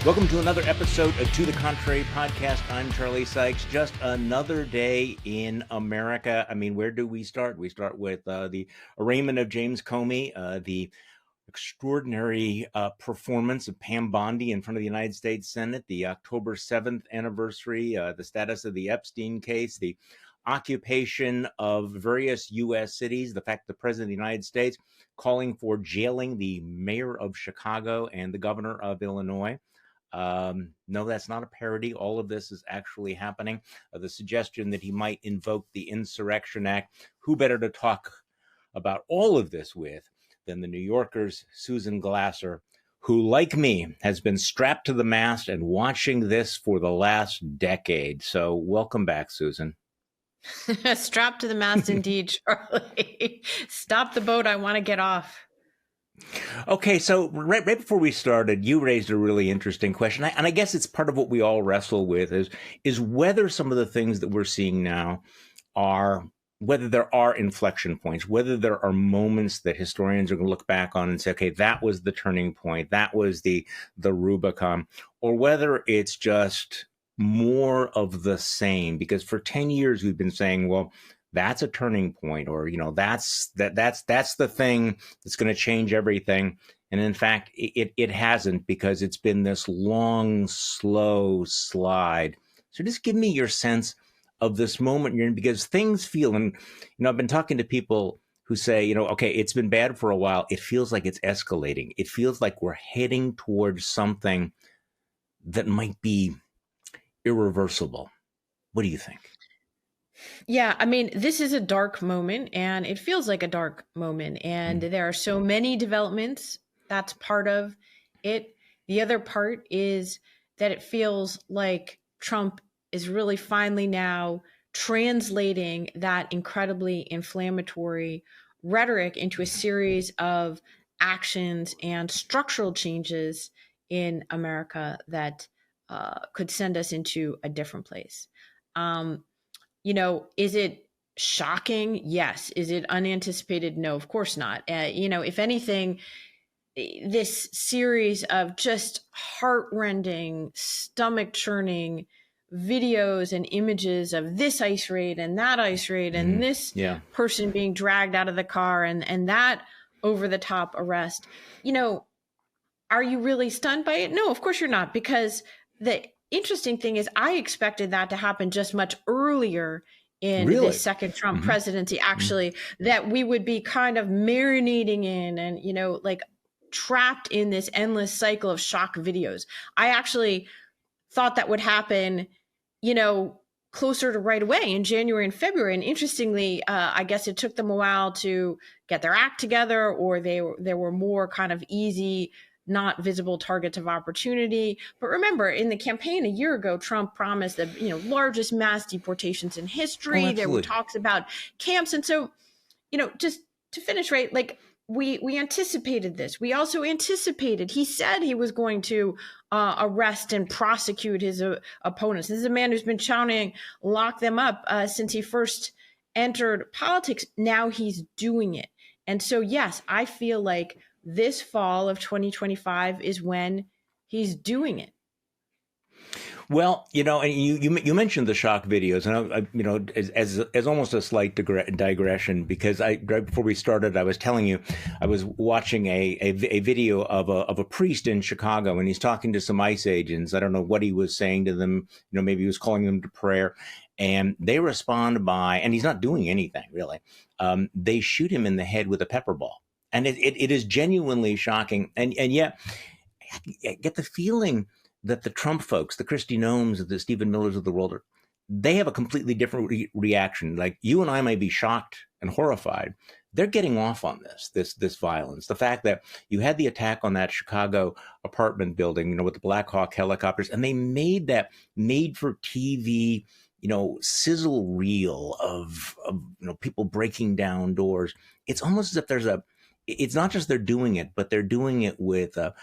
Welcome to another episode of To the Contrary podcast. I'm Charlie Sykes. Just another day in America. I mean, where do we start? We start with the arraignment of James Comey, the extraordinary performance of Pam Bondi in front of the United States Senate, the October 7th anniversary, the status of the Epstein case, the occupation of various U.S. cities, the fact the President of the United States calling for jailing the mayor of Chicago and the governor of Illinois. No, that's not a parody. All of this is actually happening. The suggestion that he might invoke the Insurrection Act. Who better to talk about all of this with than the New Yorker's Susan Glasser, who, like me, has been strapped to the mast and watching this for the last decade. So welcome back, Susan. Strapped to the mast indeed, Charlie. Stop the boat. I want to get off. Okay, so right before we started, you raised a really interesting question, and I guess it's part of what we all wrestle with is whether some of the things that we're seeing now are, whether there are inflection points, whether there are moments that historians are going to look back on and say, okay, that was the turning point, that was the Rubicon, or whether it's just more of the same. Because for 10 years we've been saying, well, that's a turning point, or, you know, that's the thing that's going to change everything. And in fact, it hasn't, because it's been this long, slow slide. So just give me your sense of this moment you're in, because things feel, and, you know, I've been talking to people who say, you know, okay, it's been bad for a while. It feels like it's escalating. It feels like we're heading towards something that might be irreversible. What do you think? Yeah, I mean, this is a dark moment, and it feels like a dark moment. And there are so many developments. That's part of it. The other part is that it feels like Trump is really finally now translating that incredibly inflammatory rhetoric into a series of actions and structural changes in America that could send us into a different place. You know, is it shocking? Yes. Is it unanticipated? No, of course not. You know, if anything, this series of just heart-rending, stomach-churning videos and images of this ICE raid and that ICE raid and this person being dragged out of the car and that over-the-top arrest, you know, are you really stunned by it? No, of course you're not, because the interesting thing is I expected that to happen just much earlier in the second Trump presidency, actually, that we would be kind of marinating in and, you know, like trapped in this endless cycle of shock videos. I actually thought that would happen, you know, closer to right away in January and February. And interestingly, I guess it took them a while to get their act together, or there were more kind of easy, not visible targets of opportunity. But remember, in the campaign a year ago, Trump promised the, you know, largest mass deportations in history. There were talks about camps. And so, you know, just to finish, right, like we anticipated this. We also anticipated, he said he was going to arrest and prosecute his opponents. This is a man who's been shouting, lock them up, since he first entered politics. Now he's doing it. And so, yes, I feel like this fall of 2025 is when he's doing it. Well, you know, and you mentioned the shock videos, and I you know, as almost a slight digression, because right before we started, I was telling you, I was watching a video of a priest in Chicago, and he's talking to some ICE agents. I don't know what he was saying to them. You know, maybe he was calling them to prayer, and they respond by, and he's not doing anything really. They shoot him in the head with a pepper ball. And it is genuinely shocking. And yet I get the feeling that the Trump folks, the Kristi Noems, the Stephen Millers of the world, they have a completely different reaction. Like, you and I may be shocked and horrified. They're getting off on this violence. The fact that you had the attack on that Chicago apartment building, you know, with the Black Hawk helicopters, and they made that made for TV, you know, sizzle reel of you know, people breaking down doors. It's almost as if there's it's not just they're doing it, but they're doing it with a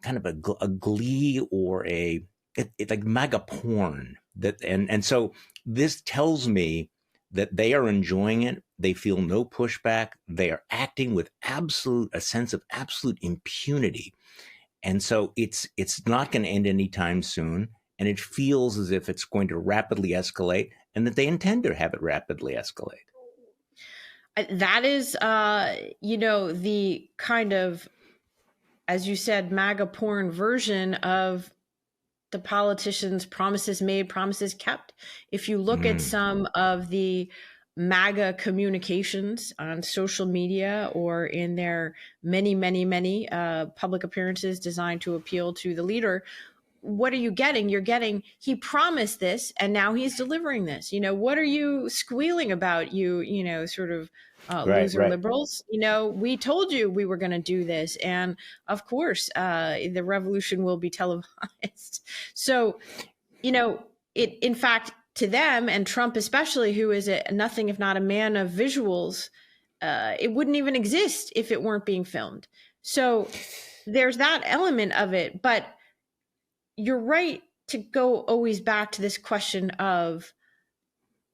kind of a glee, or it's like MAGA porn. And so this tells me that they are enjoying it. They feel no pushback. They are acting with a sense of absolute impunity. And so it's not going to end anytime soon. And it feels as if it's going to rapidly escalate, and that they intend to have it rapidly escalate. That is, the kind of, as you said, MAGA porn version of the politicians' promises made, promises kept. If you look at some of the MAGA communications on social media or in their many, many, many public appearances designed to appeal to the leader, what are you getting? You're getting, he promised this and now he's delivering this. What are you squealing about, sort of Right, loser right. liberals? We told you we were going to do this. And of course, the revolution will be televised. So, in fact, to them and Trump especially, who is nothing if not a man of visuals, it wouldn't even exist if it weren't being filmed. So there's that element of it. But you're right to go always back to this question of,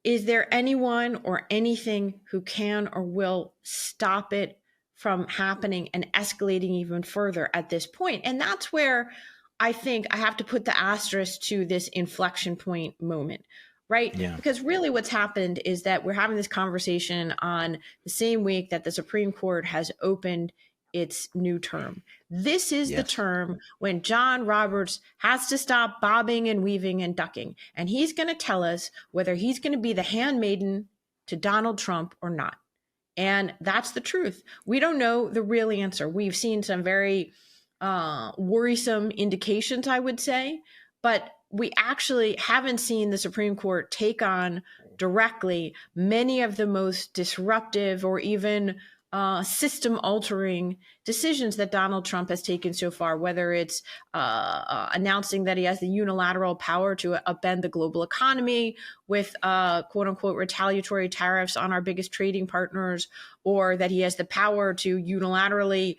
is there anyone or anything who can or will stop it from happening and escalating even further at this point? And that's where I think I have to put the asterisk to this inflection point moment, right? Yeah. Because really what's happened is that we're having this conversation on the same week that the Supreme Court has opened its new term. This is the term when John Roberts has to stop bobbing and weaving and ducking. And he's going to tell us whether he's going to be the handmaiden to Donald Trump or not. And that's the truth. We don't know the real answer. We've seen some very worrisome indications, I would say, but we actually haven't seen the Supreme Court take on directly many of the most disruptive or even system altering decisions that Donald Trump has taken so far, whether it's announcing that he has the unilateral power to upend the global economy with quote unquote retaliatory tariffs on our biggest trading partners, or that he has the power to unilaterally,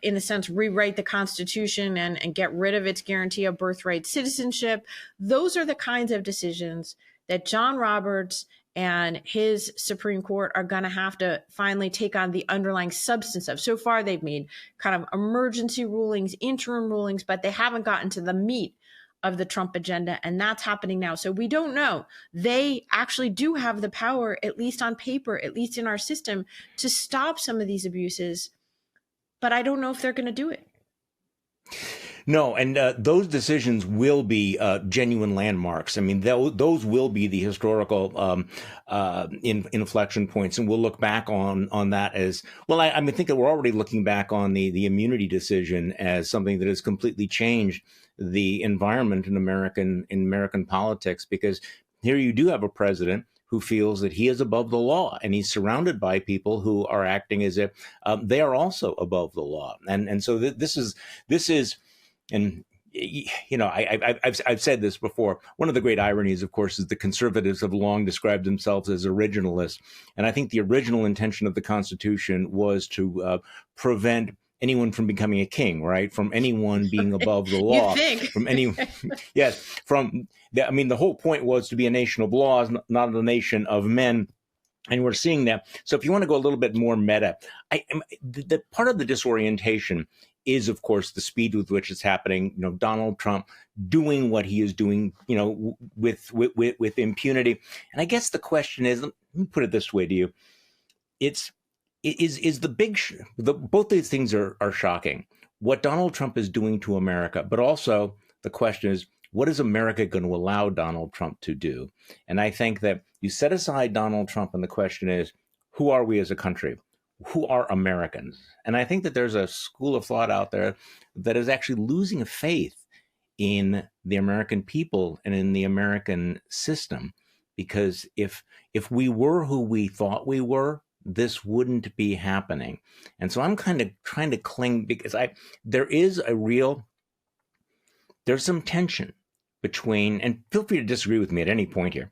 in a sense, rewrite the Constitution and get rid of its guarantee of birthright citizenship. Those are the kinds of decisions that John Roberts and his Supreme Court are going to have to finally take on the underlying substance of. So far, they've made kind of emergency rulings, interim rulings, but they haven't gotten to the meat of the Trump agenda, and that's happening now. So we don't know. They actually do have the power, at least on paper, at least in our system, to stop some of these abuses, but I don't know if they're going to do it. No, and those decisions will be genuine landmarks. I mean, those will be the historical inflection points, and we'll look back on that as well. I think that we're already looking back on the immunity decision as something that has completely changed the environment in American politics, because here you do have a president who feels that he is above the law, and he's surrounded by people who are acting as if they are also above the law, and so this is. And I've said this before. One of the great ironies, of course, is the conservatives have long described themselves as originalists, and I think the original intention of the Constitution was to prevent anyone from becoming a king, right? From anyone being above the law. You think? From anyone, yes. The whole point was to be a nation of laws, not a nation of men. And we're seeing that. So if you want to go a little bit more meta, the part of the disorientation is, of course, the speed with which it's happening. Donald Trump doing what he is doing, with impunity. And I guess the question is, let me put it this way to you: both these things are shocking. What Donald Trump is doing to America, but also the question is, what is America going to allow Donald Trump to do? And I think that you set aside Donald Trump, and the question is, who are we as a country? Who are Americans? And I think that there's a school of thought out there that is actually losing faith in the American people and in the American system, because if we were who we thought we were, this wouldn't be happening. And so I'm kind of trying to cling, because there's some tension between, and feel free to disagree with me at any point here.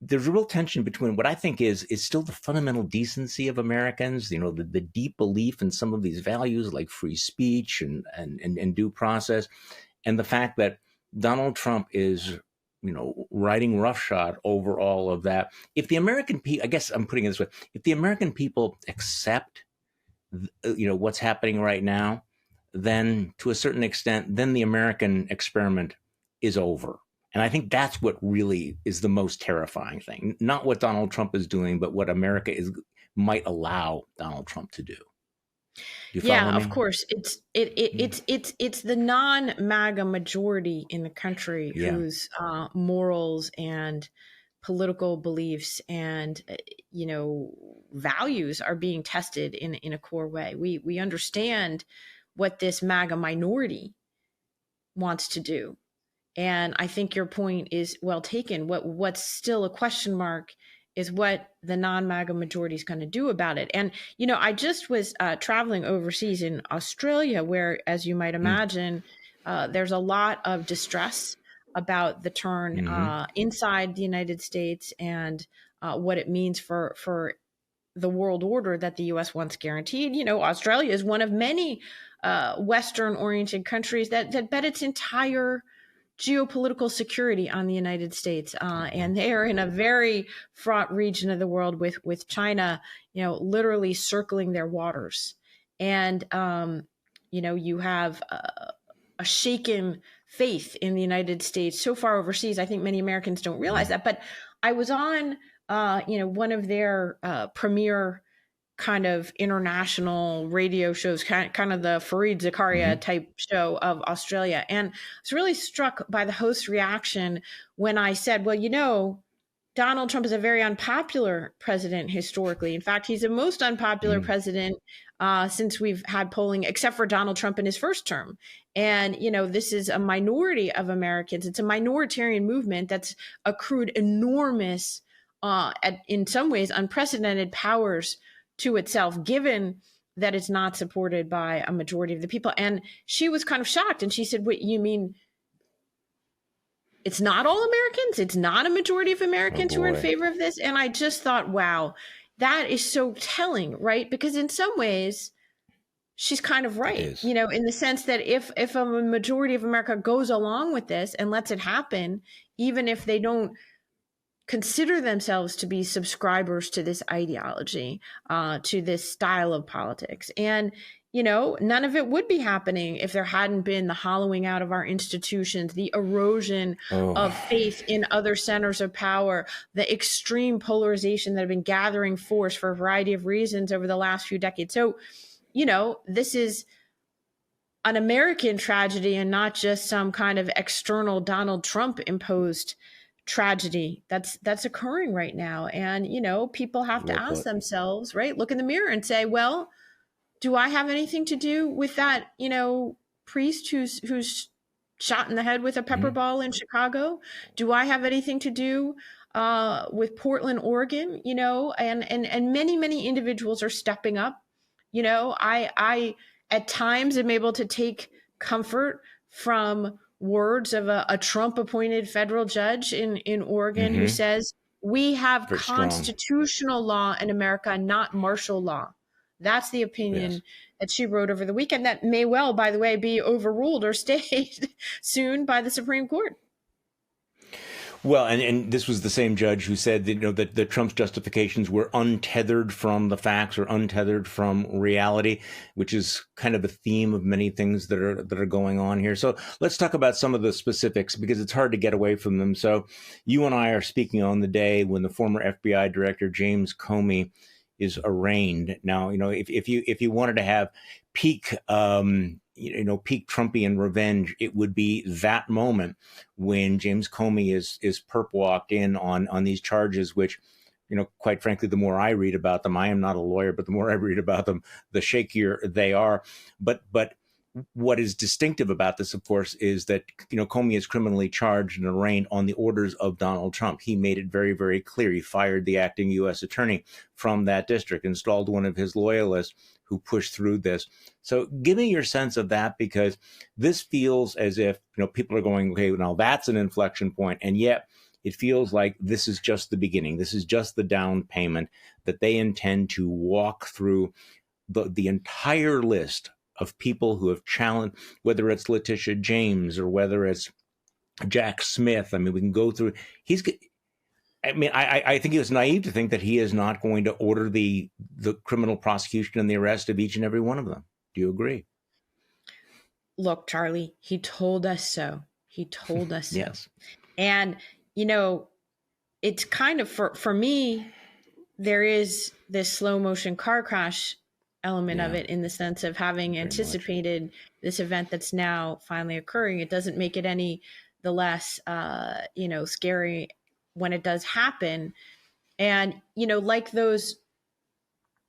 There's a real tension between what I think is still the fundamental decency of Americans, the deep belief in some of these values like free speech and due process, and the fact that Donald Trump is, riding roughshod over all of that. If the American people, I guess I'm putting it this way, if the American people accept, what's happening right now, then to a certain extent, then the American experiment is over. And I think that's what really is the most terrifying thing. Not what Donald Trump is doing, but what America might allow Donald Trump to do. Do you follow Yeah, of me? course. It's the non-MAGA majority in the country Yeah. whose morals and political beliefs and values are being tested in a core way. We understand what this MAGA minority wants to do, and I think your point is well taken. What's still a question mark is what the non-MAGA majority is going to do about it. And I just was traveling overseas in Australia, where, as you might Mm. imagine, there's a lot of distress about the turn Mm-hmm. inside the United States and what it means for the world order that the U.S. once guaranteed. Australia is one of many Western-oriented countries that bet its entire geopolitical security on the United States, and they are in a very fraught region of the world with China, literally circling their waters, and you have a shaken faith in the United States so far overseas. I think many Americans don't realize that, but I was on, one of their premier kind of international radio shows, kind of the Fareed Mm-hmm. Zakaria type show of Australia. And I was really struck by the host's reaction when I said, well, Donald Trump is a very unpopular president historically. In fact, he's the most unpopular Mm-hmm. president since we've had polling, except for Donald Trump in his first term. And, this is a minority of Americans. It's a minoritarian movement that's accrued enormous, in some ways, unprecedented powers to itself, given that it's not supported by a majority of the people. And she was kind of shocked. And she said, wait, you mean it's not all Americans? It's not a majority of Oh Americans who are in boy, favor of this? And I just thought, wow, that is so telling, right? Because in some ways, she's kind of it right, is. in the sense that if a majority of America goes along with this and lets it happen, even if they don't consider themselves to be subscribers to this ideology, to this style of politics. And, none of it would be happening if there hadn't been the hollowing out of our institutions, the erosion Oh, of faith in other centers of power, the extreme polarization that have been gathering force for a variety of reasons over the last few decades. So, this is an American tragedy and not just some kind of external Donald Trump imposed tragedy that's occurring right now. And people have to well ask put. themselves, right, look in the mirror and say, well, do I have anything to do with that priest who's shot in the head with a pepper Mm-hmm. ball in Chicago? Do I have anything to do with Portland, Oregon? And many individuals are stepping up. I at times am able to take comfort from words of a Trump appointed federal judge in Oregon who Mm-hmm. says, we have Very strong. constitutional law in America, not martial law. That's the Yes. opinion that she wrote over the weekend that may well, by the way, be overruled or stayed soon by the Supreme Court. Well, and this was the same judge who said that, that Trump's justifications were untethered from the facts or untethered from reality, which is kind of a theme of many things that are going on here. So let's talk about some of the specifics because it's hard to get away from them. So you and I are speaking on the day when the former FBI director James Comey is arraigned. Now, if you wanted to have peak peak Trumpian revenge, it would be that moment when James Comey is perp walked in on these charges, which, quite frankly, the more I read about them, I am not a lawyer, but the more I read about them, the shakier they are. But what is distinctive about this, of course, is that, Comey is criminally charged and arraigned on the orders of Donald Trump. He made it very, very clear. He fired the acting U.S. attorney from that district, installed one of his loyalists who pushed through this. So give me your sense of that, because this feels as if, people are going, okay, now that's an inflection point. And yet it feels like this is just the beginning. This is just the down payment that they intend to walk through the entire list of people who have challenged, whether it's Letitia James or whether it's Jack Smith. I mean, we can go through. I think it was naive to think that he is not going to order the criminal prosecution and the arrest of each and every one of them. Do you agree? look, Charlie, he told us so. He told us so. Yes. And, you know, it's kind of for me, there is this slow motion car crash element of Yeah. it, in the sense of having Very much. anticipated this event that's now finally occurring. It doesn't make it any the less, scary when it does happen. And, like those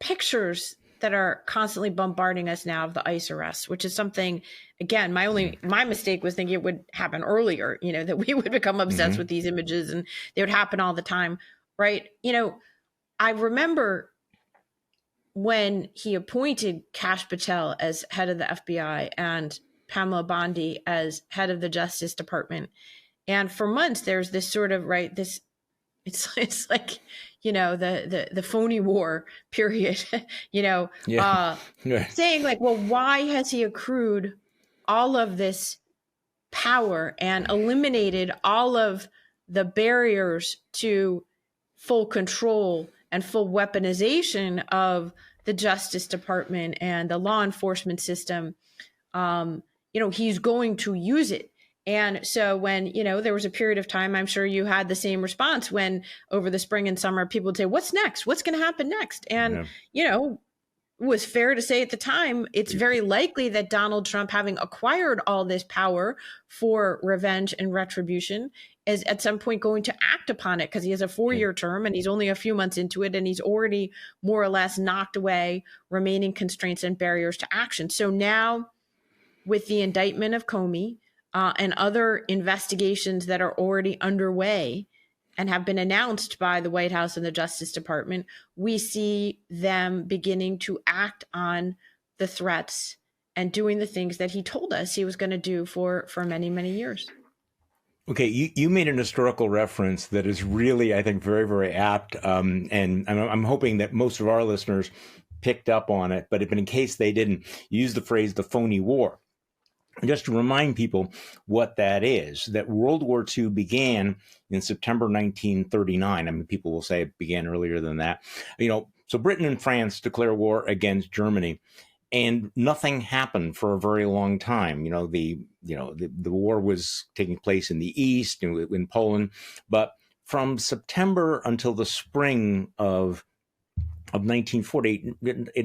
pictures that are constantly bombarding us now of the ICE arrests, which is something, again, my mistake was thinking it would happen earlier, that we would become obsessed with these images and they would happen all the time. Right. I remember when he appointed Kash Patel as head of the FBI and Pamela Bondi as head of the Justice Department. And for months, there's this sort of, right, this, it's like, the phony war period, Yeah. saying like, well, why has he accrued all of this power and eliminated all of the barriers to full control and full weaponization of the Justice Department and the law enforcement system? He's going to use it. And so when, there was a period of time, I'm sure you had the same response when over the spring and summer, people would say, what's next? What's going to happen next? And, it was fair to say at the time, it's very likely that Donald Trump, having acquired all this power for revenge and retribution, is at some point going to act upon it, because he has a 4-year term and he's only a few months into it, and he's already more or less knocked away remaining constraints and barriers to action. So now, with the indictment of Comey and other investigations that are already underway and have been announced by the White House and the Justice Department, we see them beginning to act on the threats and doing the things that he told us he was going to do for many, many years. Okay, you made an historical reference that is really, I think, very, very apt. And I'm hoping that most of our listeners picked up on it. But in case they didn't, you used the phrase the phony war. Just to remind people what that is, that World War II began in September 1939. I mean, people will say it began earlier than that. So Britain and France declare war against Germany, and nothing happened for a very long time. The war was taking place in the East, in Poland, but from September until the spring of 1940,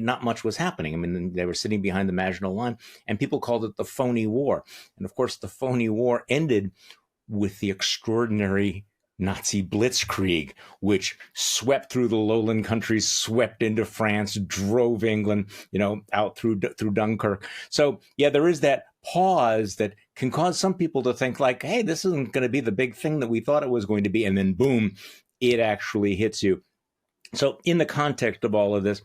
not much was happening. I mean, they were sitting behind the Maginot Line, and people called it the phony war. And of course, the phony war ended with the extraordinary Nazi blitzkrieg, which swept through the lowland countries, swept into France, drove England, out through Dunkirk. So, yeah, there is that pause that can cause some people to think like, hey, this isn't going to be the big thing that we thought it was going to be. And then, boom, it actually hits you. So in the context of all of this,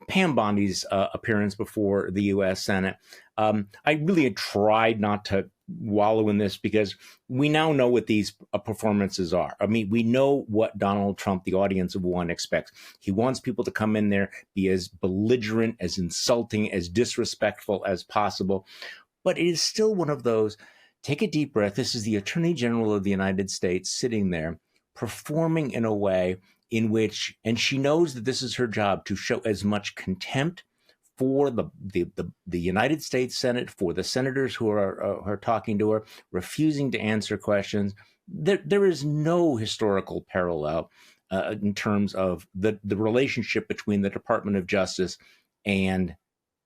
Pam Bondi's appearance before the U.S. Senate, I really tried not to wallow in this, because we now know what these performances are. I mean, we know what Donald Trump, the audience of one, expects. He wants people to come in there, be as belligerent, as insulting, as disrespectful as possible. But it is still one of those, take a deep breath. This is the Attorney General of the United States sitting there performing in a way in which, and she knows that this is her job, to show as much contempt for the United States Senate, for the senators who are talking to her, refusing to answer questions. There is no historical parallel in terms of the relationship between the Department of Justice and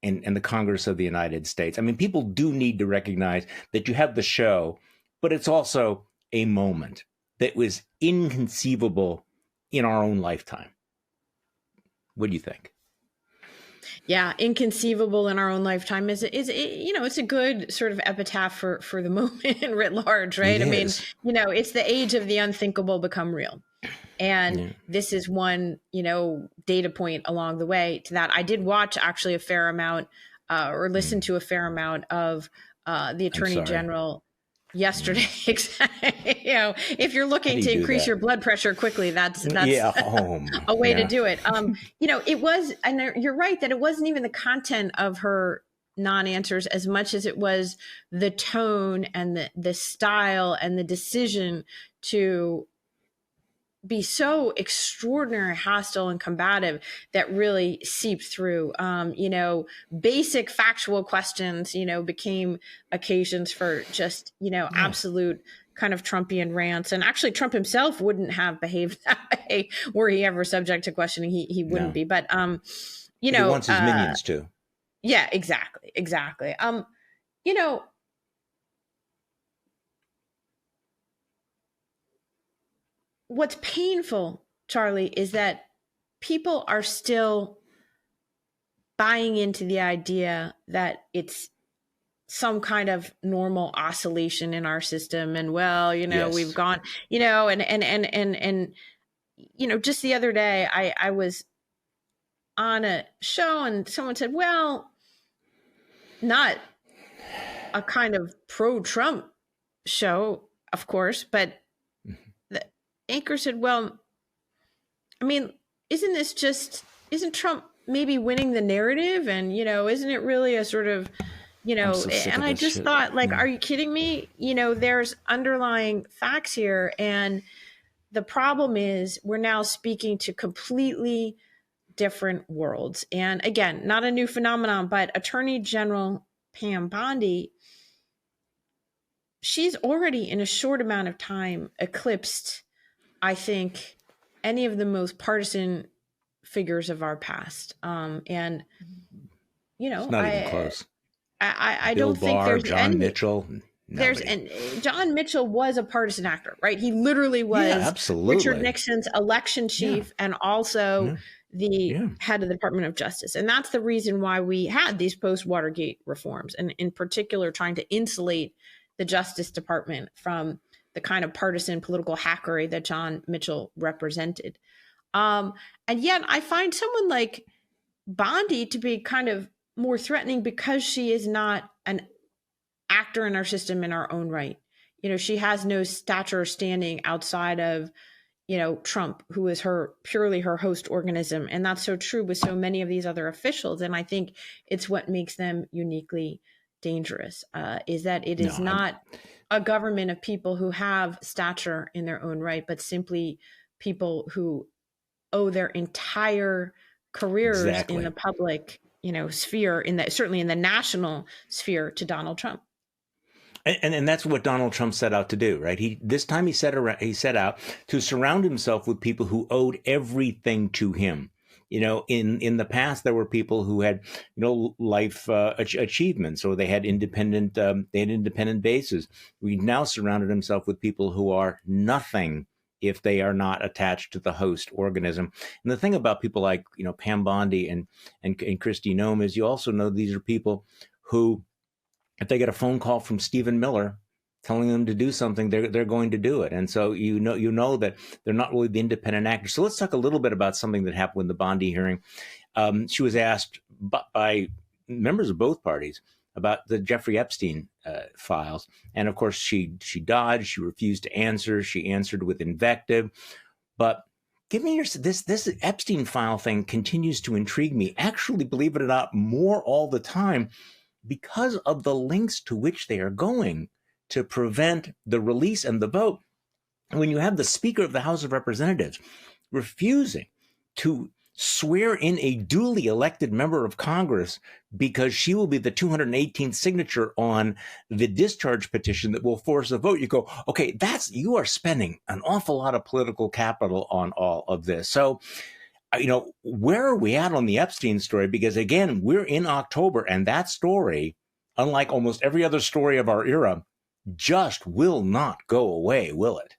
the Congress of the United States. I mean, people do need to recognize that you have the show, but it's also a moment that was inconceivable in our own lifetime. What do you think? Yeah, inconceivable in our own lifetime is it's a good sort of epitaph for the moment writ large, right? I mean, it's the age of the unthinkable become real. And this is one, data point along the way to that. I did watch actually a fair amount or listen to a fair amount of the Attorney General yesterday. If you're looking to increase your blood pressure quickly, that's a way to do it. It was, and you're right that it wasn't even the content of her non-answers as much as it was the tone and the style and the decision to be so extraordinarily hostile and combative that really seeped through. Basic factual questions, became occasions for just, Yes. absolute kind of Trumpian rants. And actually, Trump himself wouldn't have behaved that way were he ever subject to questioning. He wouldn't No. be. But, But he wants his minions to. yeah, exactly. Exactly. You know, what's painful, Charlie, is that people are still buying into the idea that it's some kind of normal oscillation in our system. And well, we've Yes. gone, and just the other day I was on a show and someone said, well, not a kind of pro-Trump show, of course, but the anchor said, well, I mean, isn't Trump maybe winning the narrative? And, isn't it really a sort of, I'm so sick and of I this just shit. thought, like, Yeah. are you kidding me? There's underlying facts here. And the problem is we're now speaking to completely different worlds. And again, not a new phenomenon, but Attorney General Pam Bondi, she's already in a short amount of time eclipsed, I think, any of the most partisan figures of our past. And It's not even I, close. I Bill don't think Barr, there's John any. Mitchell, There's nobody. and John Mitchell was a partisan actor, right? He literally Yeah, was Richard absolutely. Nixon's election Yeah. chief and also Yeah. the Yeah. head of the Department of Justice. And that's the reason why we had these post Watergate reforms, and in particular, trying to insulate the Justice Department from the kind of partisan political hackery that John Mitchell represented. Um, and yet, I find someone like Bondi to be kind of more threatening because she is not an actor in our system in our own right. She has no stature or standing outside of, Trump, who is purely her host organism. And that's so true with so many of these other officials. And I think it's what makes them uniquely dangerous, is that it No, is not a government of people who have stature in their own right, but simply people who owe their entire careers in exactly. the public, sphere, certainly in the national sphere, to Donald Trump. And that's what Donald Trump set out to do, right? This time he set out to surround himself with people who owed everything to him. In the past there were people who had life achievements, or they had independent bases. We now surrounded himself with people who are nothing if they are not attached to the host organism. And the thing about people like Pam Bondi and Kristi Noem is you also know these are people who, if they get a phone call from Stephen Miller telling them to do something, they're going to do it. And so you know that they're not really the independent actors. So let's talk a little bit about something that happened in the Bondi hearing. She was asked by members of both parties about the Jeffrey Epstein files, and of course she dodged. She refused to answer. She answered with invective. But give me this Epstein file thing continues to intrigue me. Actually, believe it or not, more all the time, because of the lengths to which they are going to prevent the release and the vote. When you have the Speaker of the House of Representatives refusing to swear in a duly elected member of Congress because she will be the 218th signature on the discharge petition that will force a vote, you go, okay, you are spending an awful lot of political capital on all of this. So where are we at on the Epstein story? Because again, we're in October, and that story, unlike almost every other story of our era, just will not go away, will it?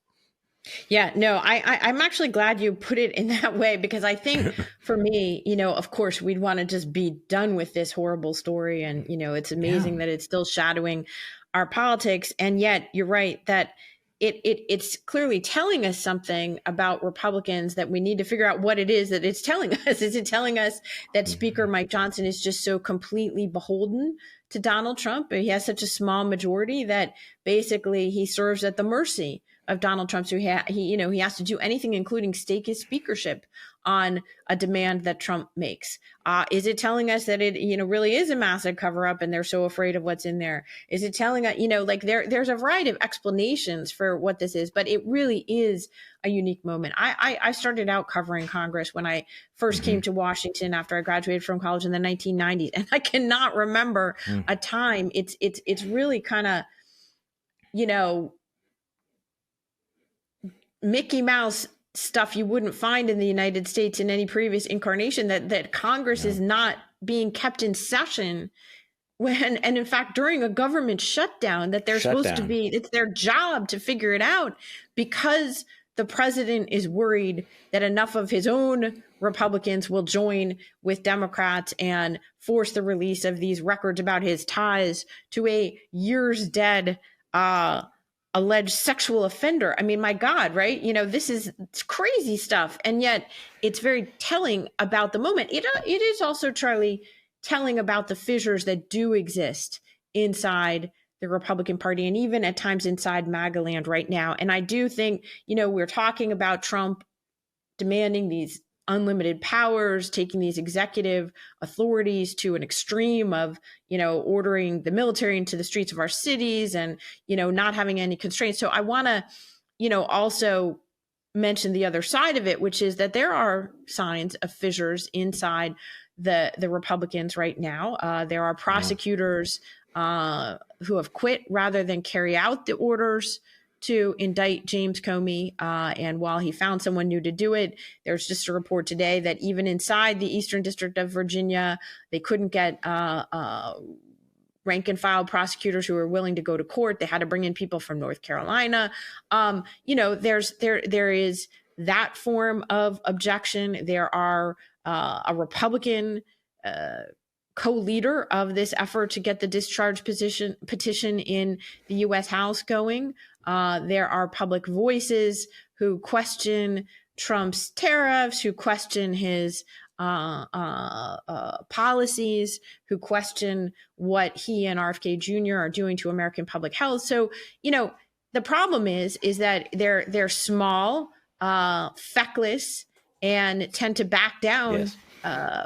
Yeah, no, I'm actually glad you put it in that way, because I think for me, of course, we'd want to just be done with this horrible story. And, it's amazing that it's still shadowing our politics. And yet you're right that it's clearly telling us something about Republicans that we need to figure out what it is that it's telling us. Is it telling us that Speaker Mike Johnson is just so completely beholden to Donald Trump? He has such a small majority that basically he serves at the mercy of Donald Trump's, who he has to do anything, including stake his speakership on a demand that Trump makes. Is it telling us that it, really is a massive cover up and they're so afraid of what's in there? Is it telling us, like there's a variety of explanations for what this is, but it really is a unique moment. I started out covering Congress when I first came to Washington after I graduated from college in the 1990s, and I cannot remember a time. It's really kind of, Mickey Mouse stuff you wouldn't find in the United States in any previous incarnation, that Congress is not being kept in session when, and in fact, during a government shutdown, that they're supposed to be, it's their job to figure it out, because the president is worried that enough of his own Republicans will join with Democrats and force the release of these records about his ties to a years dead alleged sexual offender. I mean, my God, right? It's crazy stuff. And yet it's very telling about the moment. It is also, Charlie, telling about the fissures that do exist inside the Republican Party, and even at times inside MAGA land right now. And I do think, we're talking about Trump demanding these unlimited powers, taking these executive authorities to an extreme of, ordering the military into the streets of our cities and, not having any constraints. So I want to, also mention the other side of it, which is that there are signs of fissures inside the Republicans right now. There are prosecutors who have quit rather than carry out the orders to indict James Comey. And while he found someone new to do it, there's just a report today that even inside the Eastern District of Virginia, they couldn't get rank and file prosecutors who were willing to go to court. They had to bring in people from North Carolina. There is that form of objection. There are a Republican co-leader of this effort to get the discharge petition in the U.S. House going. There are public voices who question Trump's tariffs, who question his policies, who question what he and RFK Jr. are doing to American public health. So, the problem is that they're small, feckless, and tend to back down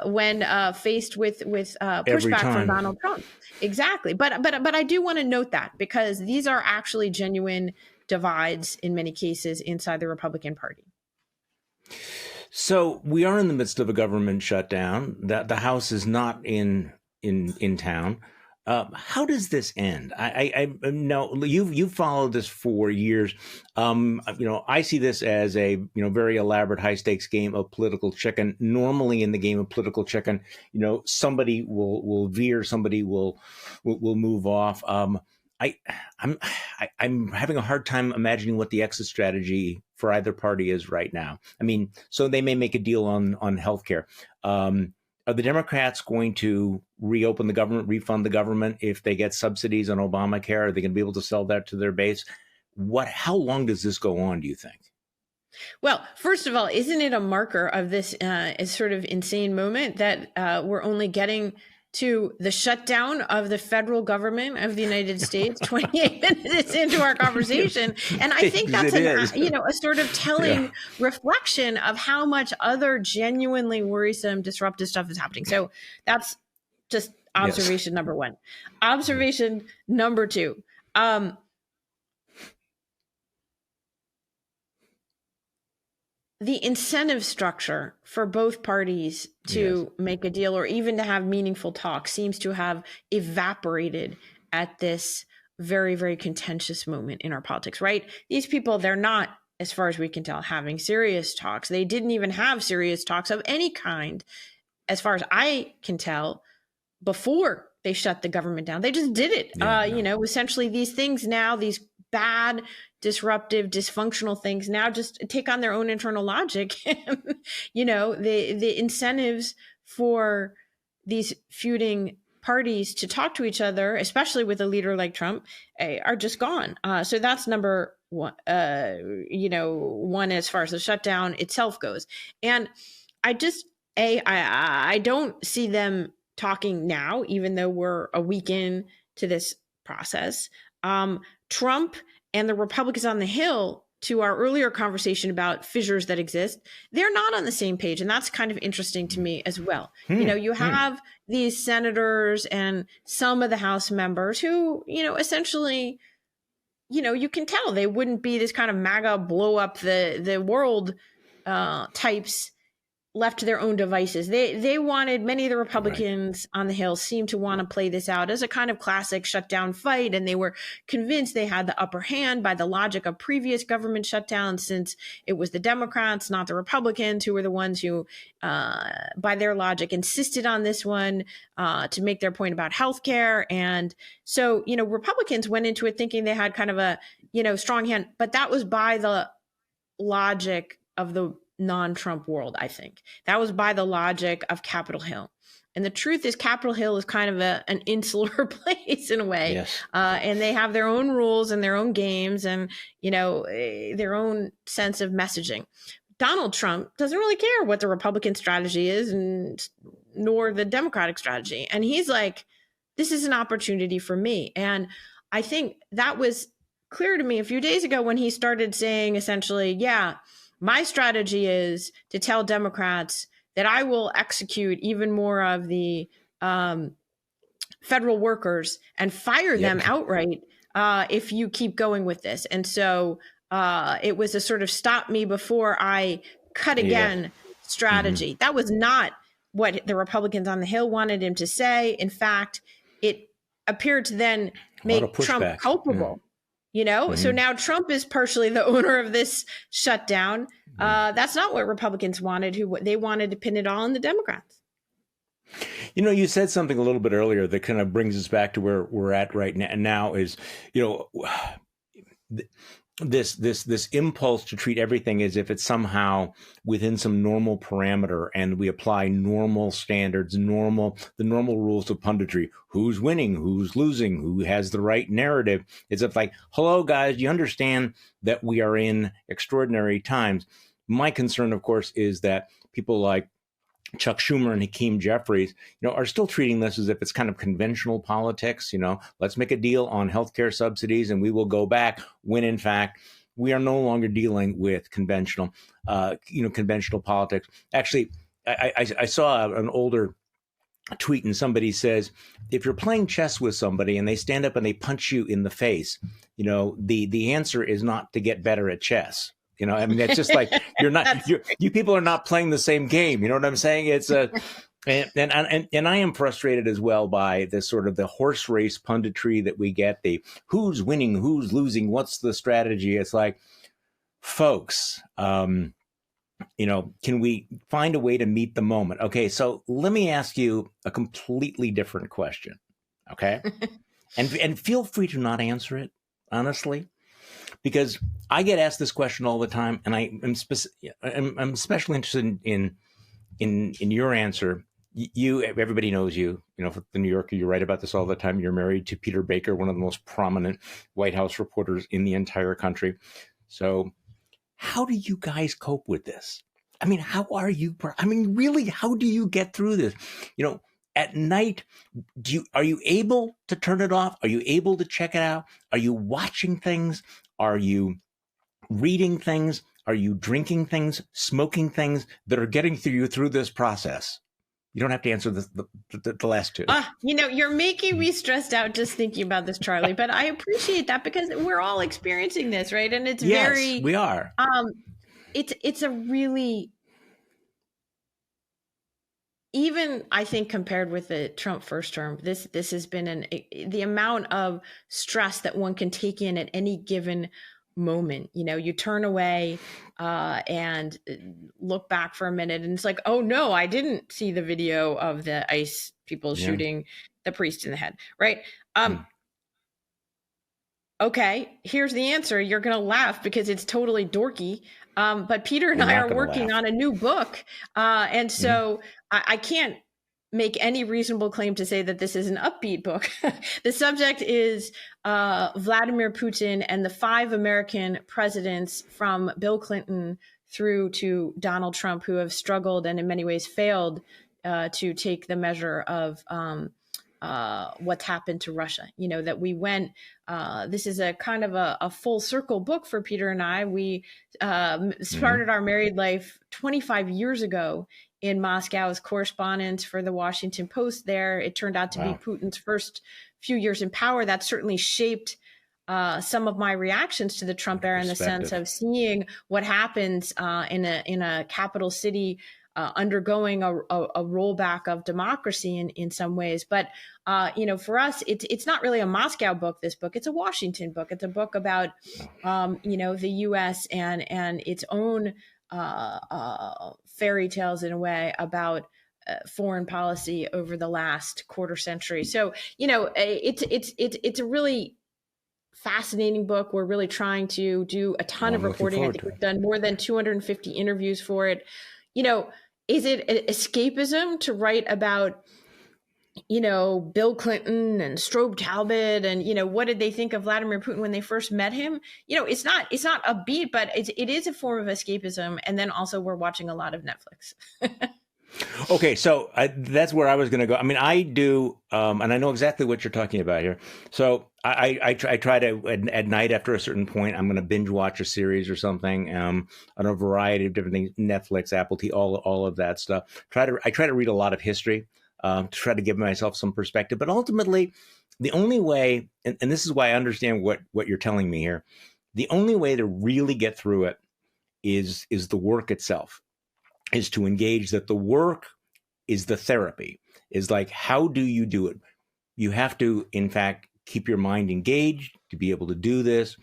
when faced with pushback from Donald Trump. Exactly. But I do want to note that, because these are actually genuine divides in many cases inside the Republican Party. So we are in the midst of a government shutdown. That the House is not in town. How does this end? I know you've followed this for years. I see this as a very elaborate, high stakes game of political chicken. Normally, in the game of political chicken, somebody will veer, somebody will move off. I'm having a hard time imagining what the exit strategy for either party is right now. I mean, so they may make a deal on healthcare. Are the Democrats going to reopen the government, refund the government if they get subsidies on Obamacare? Are they going to be able to sell that to their base? How long does this go on, do you think? Well, first of all, isn't it a marker of this sort of insane moment that we're only getting to the shutdown of the federal government of the United States 28 minutes into our conversation? And I think that's a sort of telling reflection of how much other genuinely worrisome, disruptive stuff is happening. So that's just observation number one. Observation number two. The incentive structure for both parties to make a deal or even to have meaningful talks seems to have evaporated at this very, very contentious moment in our politics, right? These people, they're not, as far as we can tell, having serious talks. They didn't even have serious talks of any kind, as far as I can tell, before they shut the government down. They just did it. Essentially these things now, these bad, disruptive, dysfunctional things now just take on their own internal logic. The incentives for these feuding parties to talk to each other, especially with a leader like Trump, are just gone. So that's number one, one as far as the shutdown itself goes. And I don't see them talking now, even though we're a week in to this process. Trump and the Republicans on the Hill to our earlier conversation about fissures that exist, they're not on the same page. And that's kind of interesting to me as well. You have these senators and some of the House members who, essentially, you can tell they wouldn't be this kind of MAGA blow up the world types left to their own devices. They wanted, many of the Republicans on the Hill seemed to want to play this out as a kind of classic shutdown fight. And they were convinced they had the upper hand by the logic of previous government shutdowns, since it was the Democrats, not the Republicans, who were the ones who, by their logic, insisted on this one to make their point about healthcare. And so, Republicans went into it thinking they had kind of a, strong hand, but that was by the logic of the non-Trump world. I think that was by the logic of Capitol Hill. And the truth is, Capitol Hill is kind of an insular place in a way. Yes. And they have their own rules and their own games and, their own sense of messaging. Donald Trump doesn't really care what the Republican strategy is, nor the Democratic strategy. And he's like, this is an opportunity for me. And I think that was clear to me a few days ago when he started saying, essentially, my strategy is to tell Democrats that I will execute even more of the federal workers and fire them outright if you keep going with this. And so it was a sort of stop me before I cut again strategy. That was not what the Republicans on the Hill wanted him to say. In fact, it appeared to then make Trump culpable. So now Trump is partially the owner of this shutdown. That's not what Republicans wanted. They wanted to pin it all on the Democrats. You said something a little bit earlier that kind of brings us back to where we're at right now is, this impulse to treat everything as if it's somehow within some normal parameter, and we apply normal standards, the normal rules of punditry. Who's winning? Who's losing? Who has the right narrative? It's like, hello, guys, you understand that we are in extraordinary times. My concern, of course, is that people like Chuck Schumer and Hakeem Jeffries, are still treating this as if it's kind of conventional politics. Let's make a deal on healthcare subsidies and we will go back, when in fact we are no longer dealing with conventional politics. Actually, I saw an older tweet and somebody says, if you're playing chess with somebody and they stand up and they punch you in the face, the answer is not to get better at chess. It's just like you people are not playing the same game. You know what I'm saying? It's and I am frustrated as well by this sort of the horse race punditry that we get. The who's winning, who's losing, what's the strategy? It's like, folks, can we find a way to meet the moment? Okay, so let me ask you a completely different question. Okay, and feel free to not answer it honestly, because I get asked this question all the time, and I'm especially interested in your answer. Everybody knows you. For the New Yorker, you write about this all the time. You're married to Peter Baker, one of the most prominent White House reporters in the entire country. So, how do you guys cope with this? How are you? Really, how do you get through this? At night, are you able to turn it off? Are you able to check it out? Are you watching things? Are you reading things? Are you drinking things, smoking things that are getting through this process? You don't have to answer the last two. You're making me stressed out just thinking about this, Charlie, but I appreciate that because we're all experiencing this, right? And it's we are. It's a really, even I think compared with the Trump first term, this has been the amount of stress that one can take in at any given moment. You turn away and look back for a minute and it's like, oh no, I didn't see the video of the ICE people shooting the priest in the head, right? Okay, here's the answer. You're going to laugh because it's totally dorky. But Peter and I are working on a new book. And so I can't make any reasonable claim to say that this is an upbeat book. The subject is Vladimir Putin and the 5 American presidents from Bill Clinton through to Donald Trump who have struggled and in many ways failed to take the measure of what's happened to Russia. That we went. This is a kind of a full circle book for Peter and I. We started our married life 25 years ago in Moscow as correspondents for the Washington Post there. It turned out to be Putin's first few years in power. That certainly shaped some of my reactions to the Trump era, in the sense of seeing what happens in a capital city undergoing a rollback of democracy in some ways. But for us, it's not really a Moscow book. This book, it's a Washington book. It's a book about the U.S. and its own fairy tales, in a way, about foreign policy over the last quarter century. So it's a really fascinating book. We're really trying to do a ton of reporting. I think we've done more than 250 interviews for it. Is it escapism to write about, Bill Clinton and Strobe Talbot and, what did they think of Vladimir Putin when they first met him? It's not upbeat, but it is a form of escapism. And then also we're watching a lot of Netflix. Okay, so that's where I was going to go. I mean, I do, and I know exactly what you're talking about here. So I try to, at night after a certain point, I'm going to binge watch a series or something on a variety of different things, Netflix, Apple TV, all of that stuff. I try to read a lot of history to try to give myself some perspective. But ultimately, the only way, and this is why I understand what you're telling me here, the only way to really get through it is the work itself. Is to engage, that the work is the therapy, is like, how do you do it? You have to, in fact, keep your mind engaged to be able to do this.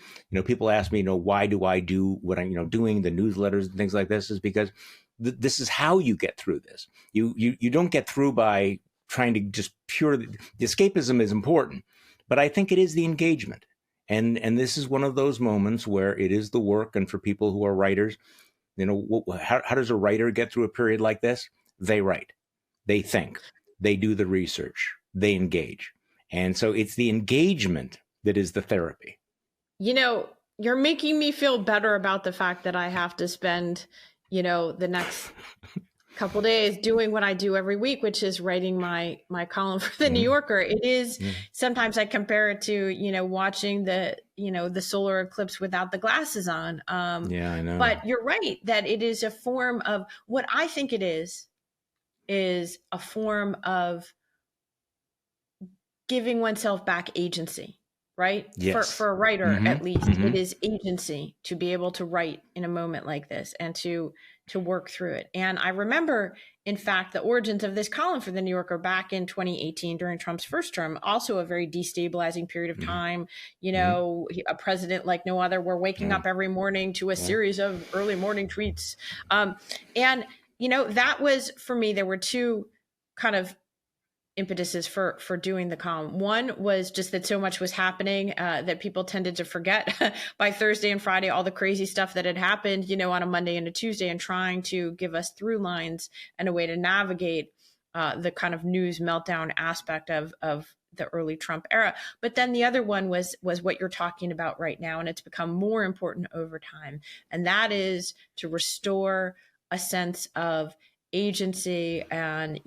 People ask me, why do I do what I'm, doing, the newsletters and things like this, is because this is how you get through this. You don't get through by trying to just the escapism is important, but I think it is the engagement. And this is one of those moments where it is the work. And for people who are writers, how does a writer get through a period like this? They write, they think, they do the research, they engage. And so it's the engagement that is the therapy. You're making me feel better about the fact that I have to spend, the next couple days doing what I do every week, which is writing my column for the New Yorker. It is, sometimes I compare it to, watching the solar eclipse without the glasses on. Yeah, I know. But you're right that it is a form of, what I think it is a form of giving oneself back agency, right? Yes. For a writer, at least, it is agency to be able to write in a moment like this and to work through it. And I remember, in fact, the origins of this column for the New Yorker back in 2018 during Trump's first term, also a very destabilizing period of time. A president like no other. We're waking up every morning to a series of early morning tweets. And that was, for me, there were two kind of impetuses for doing the column. One was just that so much was happening that people tended to forget by Thursday and Friday, all the crazy stuff that had happened, on a Monday and a Tuesday, and trying to give us through lines and a way to navigate the kind of news meltdown aspect of the early Trump era. But then the other one was what you're talking about right now, and it's become more important over time. And that is to restore a sense of agency and,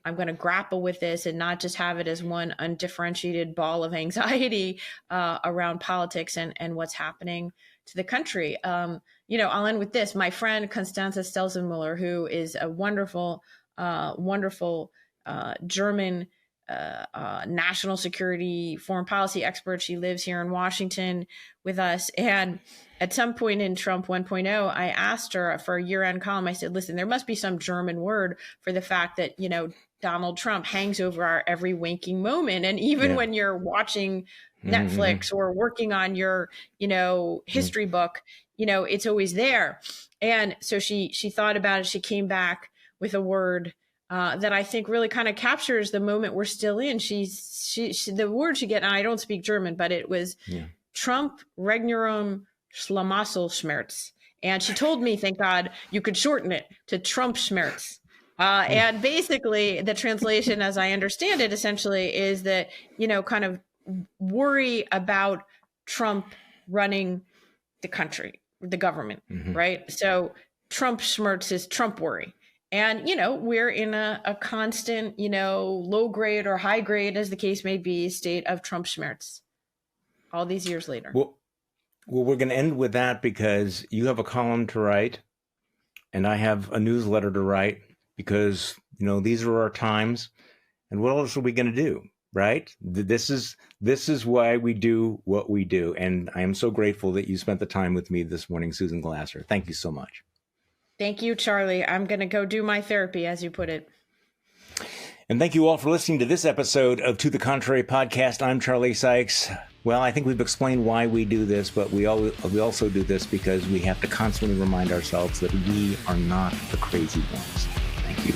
I'm going to grapple with this and not just have it as one undifferentiated ball of anxiety around politics and what's happening to the country. I'll end with this. My friend Constanze Stelzenmüller, who is a wonderful, wonderful German national security, foreign policy expert. She lives here in Washington with us. And at some point in Trump 1.0, I asked her for a year-end column. I said, listen, there must be some German word for the fact that, Donald Trump hangs over our every waking moment. And even when you're watching Netflix or working on your, history book, it's always there. And so she thought about it. She came back with a word that I think really kind of captures the moment we're still in. She the word she get, and I don't speak German, but it was Trump Regnerum TrumpSchmerz. And she told me, thank God, you could shorten it to TrumpSchmerz. And basically the translation, as I understand it, essentially is that, kind of worry about Trump running the country, the government, right? So TrumpSchmerz is Trump worry. And, we're in a constant, low grade or high grade, as the case may be, state of TrumpSchmerz all these years later. Well, we're going to end with that because you have a column to write and I have a newsletter to write because, these are our times. And what else are we going to do? Right? This is why we do what we do. And I am so grateful that you spent the time with me this morning, Susan Glasser. Thank you so much. Thank you, Charlie. I'm going to go do my therapy, as you put it. And thank you all for listening to this episode of To the Contrary podcast. I'm Charlie Sykes. Well, I think we've explained why we do this, but we also do this because we have to constantly remind ourselves that we are not the crazy ones. Thank you.